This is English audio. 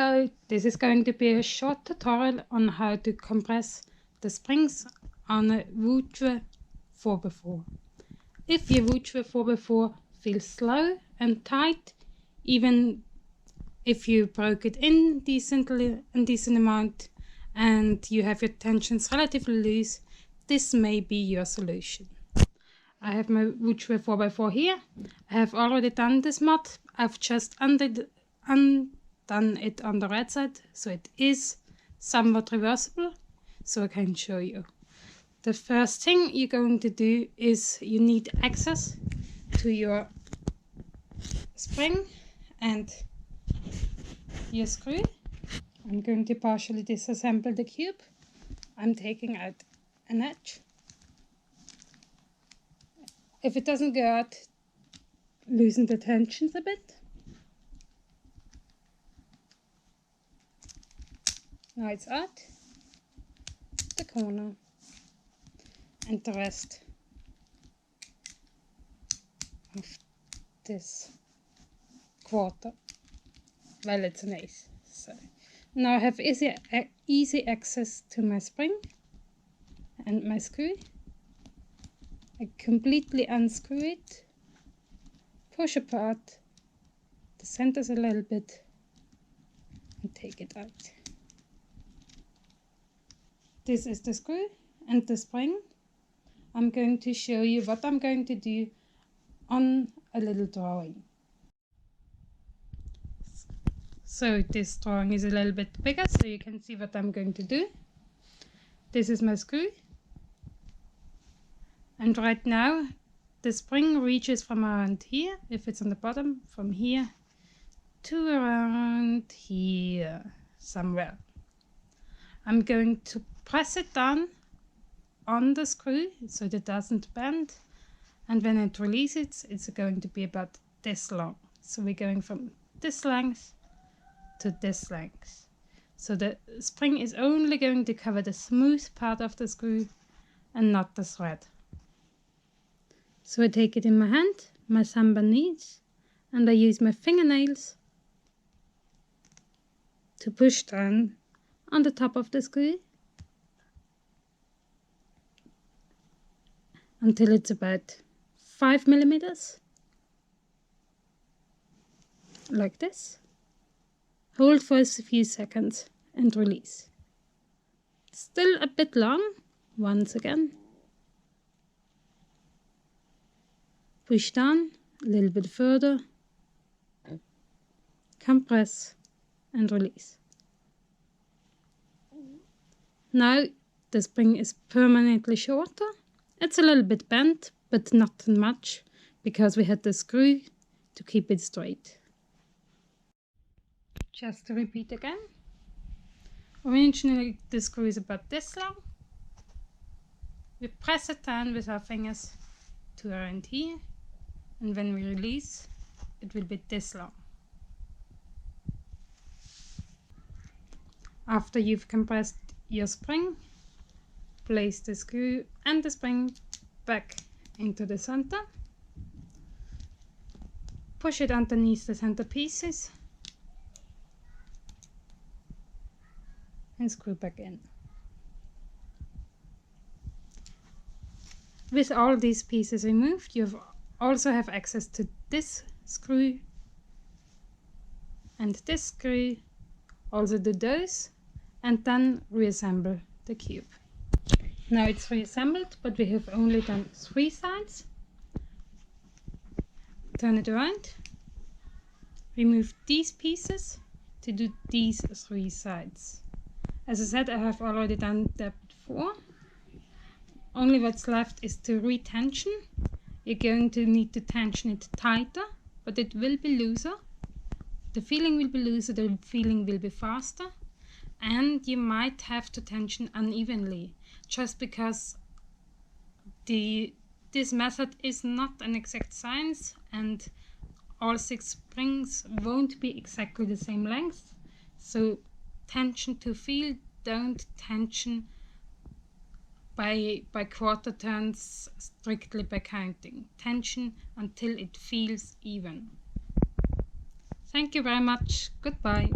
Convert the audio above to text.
Hello, this is going to be a short tutorial on how to compress the springs on a WuQue 4x4. If your WuQue 4x4 feels slow and tight, even if you broke it in decent amount and you have your tensions relatively loose, this may be your solution. I have my WuQue 4x4 here. I have already done this mod. I've just undone it on the right side, so it is somewhat reversible, so I can show you. The first thing you're going to do is you need access to your spring and your screw. I'm going to partially disassemble the cube. I'm taking out an edge. If it doesn't go out, loosen the tensions a bit. Now it's out the corner and the rest of this quarter. Well, it's an ace. So now I have easy access to my spring and my screw. I completely unscrew it, push apart the centers a little bit and take it out. This is the screw and the spring. I'm going to show you what I'm going to do on a little drawing. So this drawing is a little bit bigger, so you can see what I'm going to do. This is my screw. And right now the spring reaches from around here, if it's on the bottom, from here to around here somewhere. I'm going to press it down on the screw so that it doesn't bend, and when it releases it's going to be about this long. So we're going from this length to this length. So the spring is only going to cover the smooth part of the screw and not the thread. So I take it in my hand, my samba knees, and I use my fingernails to push down on the top of the screw until it's about 5 millimeters, like this. Hold for a few seconds and release. Still a bit long, once again. Push down a little bit further, compress and release. Now the spring is permanently shorter. It's a little bit bent, but not much, because we had the screw to keep it straight. Just to repeat again. Originally the screw is about this long. We press it down with our fingers to around here, and when we release it will be this long. After you've compressed your spring, place the screw and the spring back into the center. Push it underneath the center pieces and screw back in. With all these pieces removed, you also have access to this screw and this screw, also do those, and then reassemble the cube. Now it's reassembled, but we have only done 3 sides. Turn it around. Remove these pieces to do these 3 sides. As I said, I have already done that before. Only what's left is to retension. You're going to need to tension it tighter, but it will be looser. The feeling will be looser, the feeling will be faster. And you might have to tension unevenly, just because this method is not an exact science and all 6 springs won't be exactly the same length. So tension to feel, don't tension by quarter turns, strictly by counting. Tension until it feels even. Thank you very much. Goodbye.